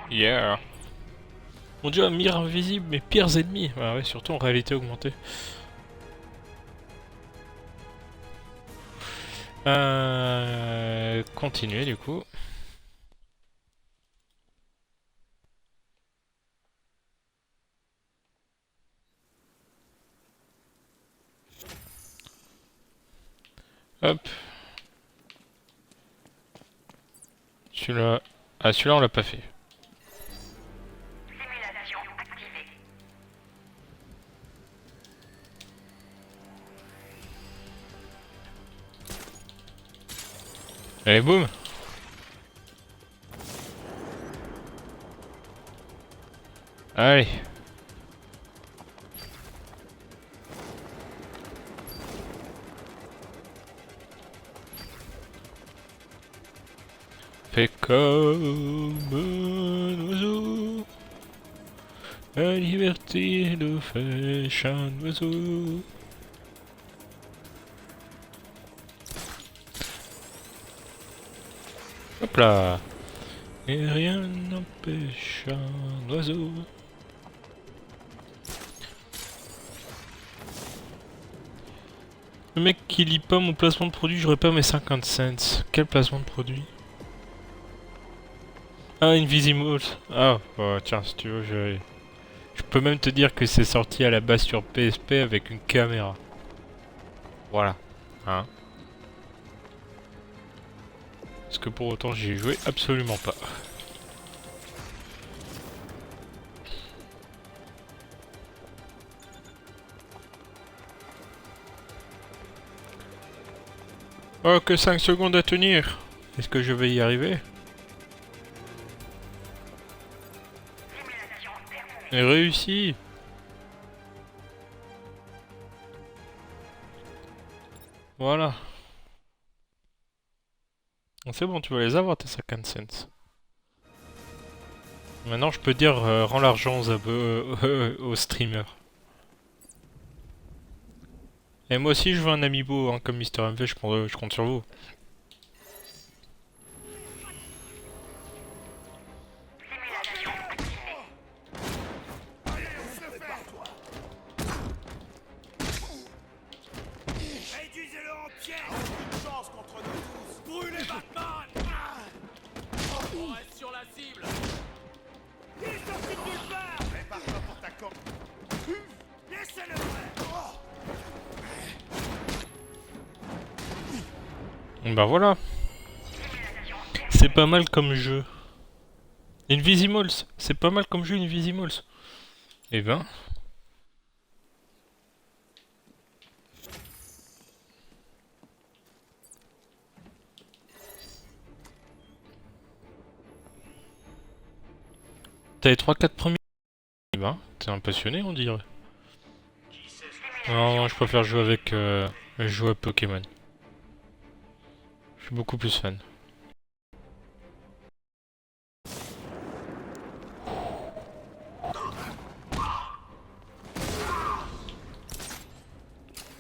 Yeah. Mon dieu, un mire invisible, mes pires ennemis. Ah ouais, surtout en réalité augmentée. Continuer du coup. Hop. Celui-là... Ah, celui-là on l'a pas fait. Allez, boum! Allez! Fais comme un oiseau, la liberté nous fait un oiseau. Hop là! Et rien n'empêche un oiseau. Le mec qui lit pas mon placement de produit, j'aurais pas mes 50 cents. Quel placement de produit? Ah, Invisible. Ah, bah, tiens, si tu veux, je peux même te dire que c'est sorti à la base sur PSP avec une caméra. Voilà. Hein? Parce que pour autant, j'y ai joué absolument pas. Oh, que 5 secondes à tenir. Est-ce que je vais y arriver? Et réussi. Voilà. C'est bon, tu vas les avoir tes 50 cents. Maintenant, je peux dire rends l'argent aux streamers. Et moi aussi, je veux un amiibo hein, comme Mister MV, je compte sur vous. Réduisez-le en pièces! Aucune chance contre nous tous! Brûlez Batman! On reste sur la cible! Il est sorti de nulle part! Prépare-toi pour ta camp! Laissez-le Bah voilà. C'est pas mal comme jeu. Invisimals, c'est pas mal comme jeu Invisimals. Eh ben... T'as les 3-4 premiers... Eh ben, t'es un passionné on dirait. Non, je préfère jouer avec... jouer à Pokémon. Je suis beaucoup plus fan.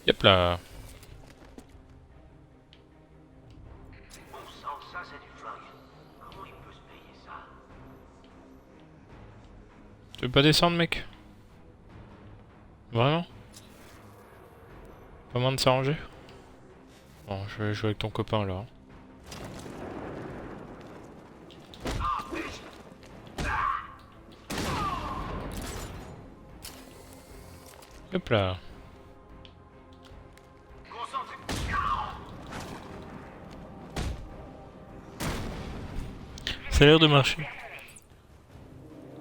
Yep là. Bon sang, ça c'est du flingue. Comment il peut se payer ça? Tu veux pas descendre mec? Vraiment? Pas moyen de s'arranger? Bon, je vais jouer avec ton copain là. Hop là. Ça a l'air de marcher.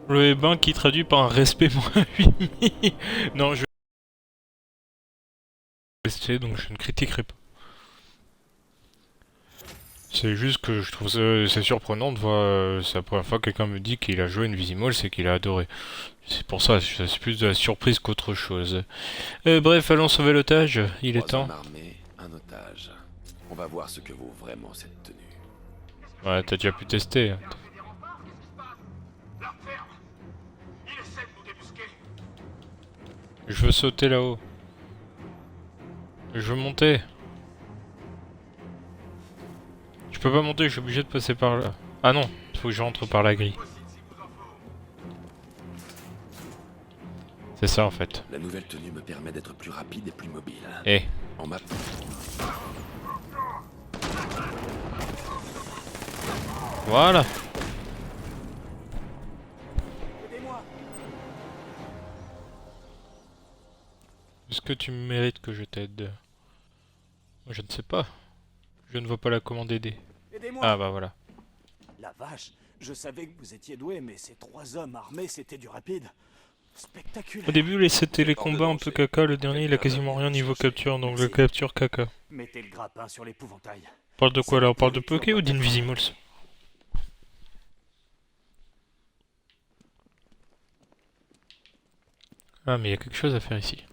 Le bain qui traduit par un respect moins 8000. Non, je vais tester donc je ne critiquerai pas. C'est juste que je trouve ça c'est surprenant de voir. C'est la première fois que quelqu'un me dit qu'il a joué Invisimals et qu'il a adoré. C'est pour ça, c'est plus de la surprise qu'autre chose. Bref, allons sauver l'otage, il est temps. Armé, un otage. On va voir ce que vaut vraiment cette tenue. Ouais, t'as déjà pu tester. Je veux sauter là-haut. Je veux monter. Je peux pas monter, je suis obligé de passer par là. Ah non, il faut que je rentre par la grille. C'est ça en fait. La nouvelle tenue me permet d'être plus rapide et plus mobile. Eh. En map. Voilà. Est-ce que tu mérites que je t'aide? Je ne sais pas. Je ne vois pas la commande aider. Ah bah voilà. La vache, je savais que vous étiez doué, mais ces 3 hommes armés, c'était du rapide. Spectaculaire. Au début, c'était les combats un peu caca. Le dernier, il a quasiment rien niveau capture, donc le capture caca. Mettez le grappin sur l'épouvantail. On parle de quoi là? On parle de Poké ou d'Invisimals? Ah mais il y a quelque chose à faire ici.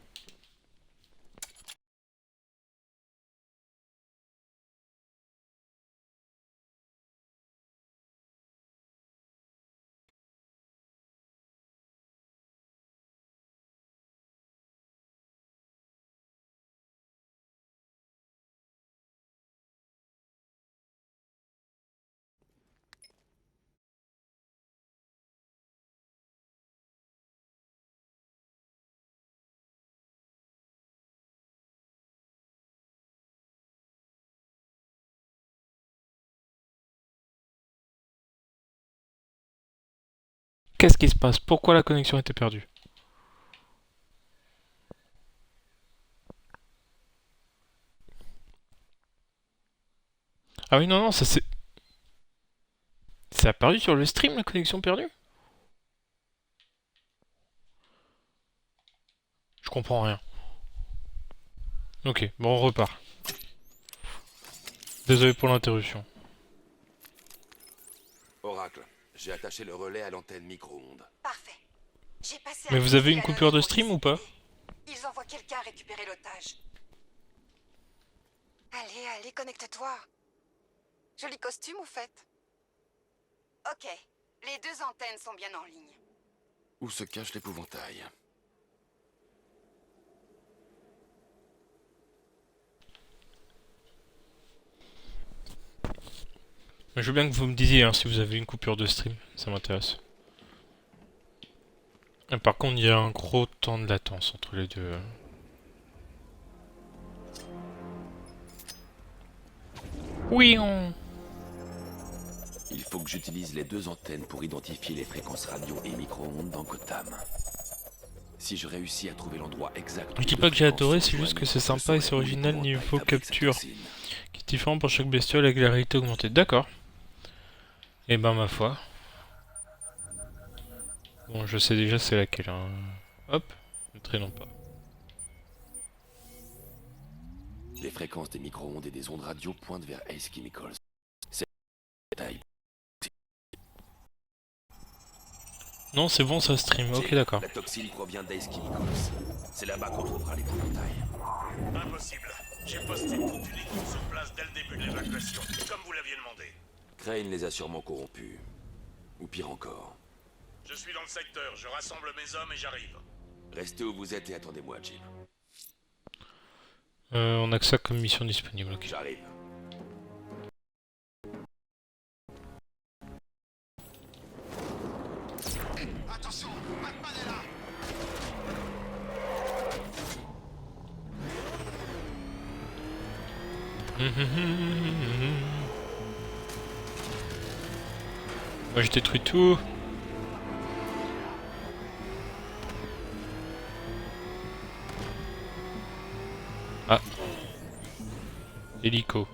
Qu'est-ce qui se passe? Pourquoi la connexion était perdue? Ah oui, non, non, ça c'est... Ça a perdu sur le stream, la connexion perdue? Je comprends rien. Ok, bon, on repart. Désolé pour l'interruption. Oracle, j'ai attaché le relais à l'antenne micro-ondes. Parfait. J'ai passé Mais un vous avez coup une de fil à coupure de l'heure stream pour ou pas? Ils envoient quelqu'un récupérer l'otage. Allez, allez, connecte-toi. Joli costume, au fait. Ok, les 2 antennes sont bien en ligne. Où se cache l'épouvantail? Je veux bien que vous me disiez hein, si vous avez une coupure de stream, ça m'intéresse. Par contre, il y a un gros temps de latence entre les deux. Oui, on... Il faut que j'utilise les 2 antennes pour identifier les fréquences radio et micro-ondes dans Gotham. Si je réussis à trouver l'endroit exact... Je dis pas que j'ai adoré, c'est juste que c'est sympa et c'est original niveau capture, qui est différent pour chaque bestiole avec la réalité augmentée. D'accord. Et ben ma foi. Bon, je sais déjà c'est laquelle. Hein. Hop, ne traînons pas. Les fréquences des micro-ondes et des ondes radio pointent vers Ace Chemicals. C'est... Non, c'est bon, ça stream. Ok, d'accord. La toxine provient d'Ace Chemicals. C'est là-bas qu'on trouvera l'épouvantail. Impossible. J'ai posté toute une équipe sur place dès le début de l'évacuation, comme vous l'aviez demandé. Crane les a sûrement corrompus. Ou pire encore. Je suis dans le secteur, je rassemble mes hommes et j'arrive. Restez où vous êtes et attendez-moi, Jim. On a que ça comme mission disponible, ok. J'arrive. Attention, Batman est là. Moi je détruis tout. Ah. Hélico.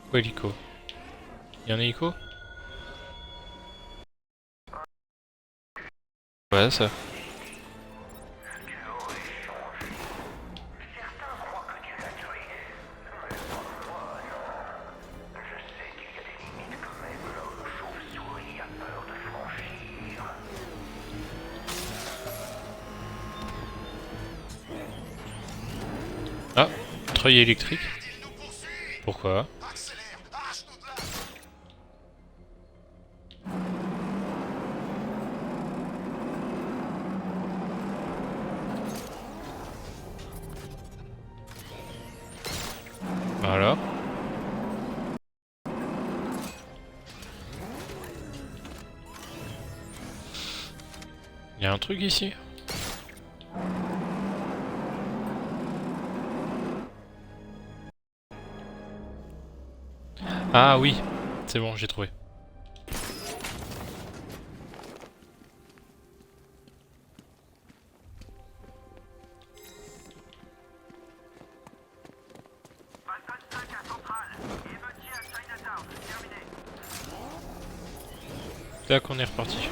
Pourquoi hélico? Y'a un hélico? Ouais, ça. Ah, treuil électrique. Pourquoi? Voilà. Il y a un truc ici? Ah oui, c'est bon, j'ai trouvé. Tac, on est reparti.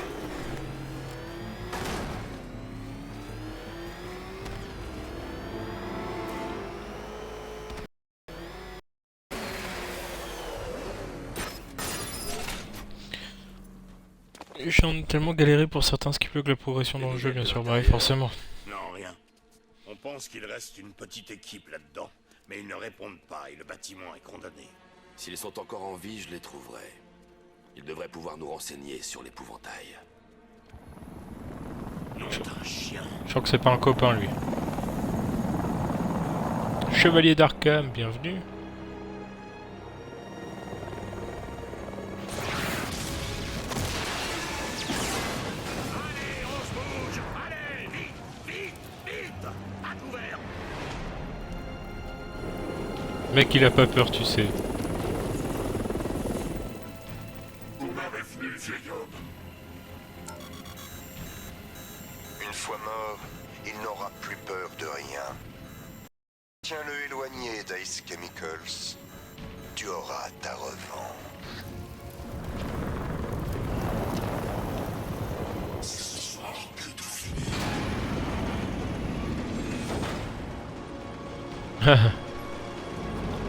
J'en ai tellement galéré pour certains skips que la progression dans le jeu, bien sûr, bah oui, forcément. Non, rien. On pense qu'il reste une petite équipe là-dedans, mais ils ne répondent pas et le bâtiment est condamné. S'ils sont encore en vie, je les trouverai. Ils devraient pouvoir nous renseigner sur l'épouvantail. Je crois que c'est pas un copain, lui. Chevalier d'Arkham, bienvenue. Mec, il a pas peur, tu sais. Une fois mort, il n'aura plus peur de rien. Tiens-le éloigné d'Ace Chemicals. Tu auras ta revanche. Ce soir que tout finit.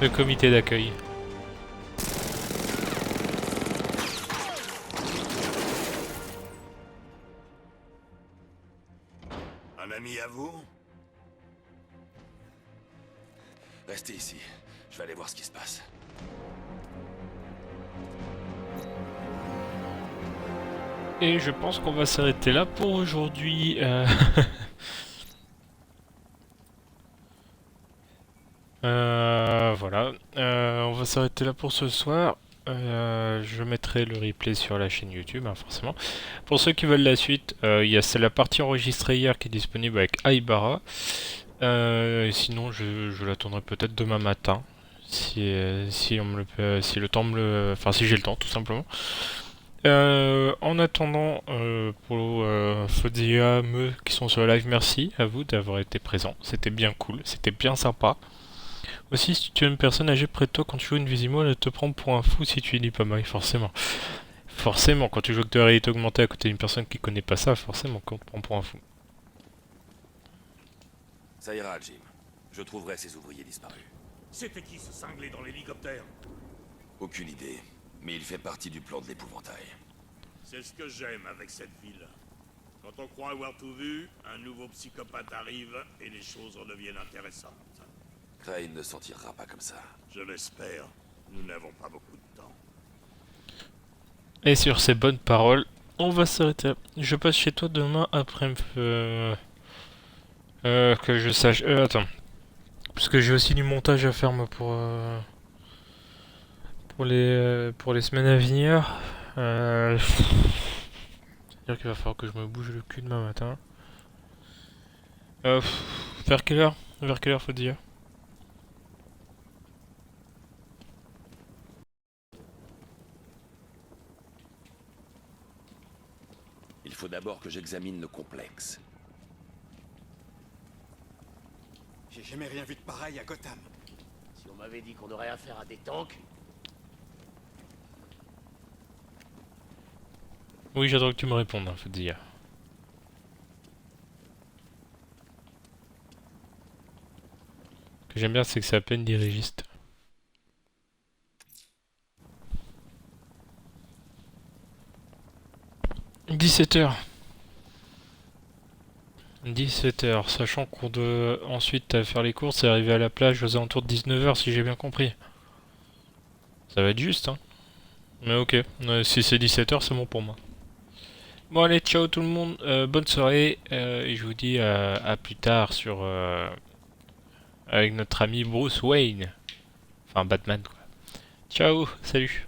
Le comité d'accueil. Un ami à vous? Restez ici. Je vais aller voir ce qui se passe. Et je pense qu'on va s'arrêter là pour aujourd'hui. Voilà. On va s'arrêter là pour ce soir. Je mettrai le replay sur la chaîne YouTube, hein, forcément. Pour ceux qui veulent la suite, il y a la partie enregistrée hier qui est disponible avec Aibara. Sinon, je l'attendrai peut-être demain matin, si on me le, si le temps me le, enfin si j'ai le temps, tout simplement. En attendant, pour Fodia, Meux qui sont sur le live, merci à vous d'avoir été présents. C'était bien cool, c'était bien sympa. Aussi, si tu es une personne âgée près de toi, quand tu joues une Visimo, elle te prend pour un fou si tu dis pas mal, forcément. Forcément, quand tu joues avec de la réalité augmentée à côté d'une personne qui connaît pas ça, forcément qu'on te prend pour un fou. Ça ira, Jim. Je trouverai ces ouvriers disparus. C'était qui ce cinglé dans l'hélicoptère? Aucune idée, mais il fait partie du plan de l'épouvantail. C'est ce que j'aime avec cette ville. Quand on croit avoir tout vu, un nouveau psychopathe arrive et les choses redeviennent intéressantes. Crane ne s'en tirera pas comme ça. Je l'espère. Nous n'avons pas beaucoup de temps. Et sur ces bonnes paroles, on va s'arrêter là. Je passe chez toi demain après que je sache. Attends. Parce que j'ai aussi du montage à faire moi pour les semaines à venir. C'est-à-dire qu'il va falloir que je me bouge le cul demain matin. Vers quelle heure? Vers quelle heure faut dire? Il faut d'abord que j'examine le complexe. J'ai jamais rien vu de pareil à Gotham. Si on m'avait dit qu'on aurait affaire à des tanks... Oui, j'attends que tu me répondes, faut dire. Ce que j'aime bien, c'est que c'est à peine dirigiste. « 17h. 17h, sachant qu'on doit ensuite faire les courses et arriver à la plage aux alentours de 19h, si j'ai bien compris. Ça va être juste, hein. Mais ok, si c'est 17h, c'est bon pour moi. Bon allez, ciao tout le monde, bonne soirée, et je vous dis à plus tard sur avec notre ami Bruce Wayne. Enfin Batman quoi. Ciao, salut.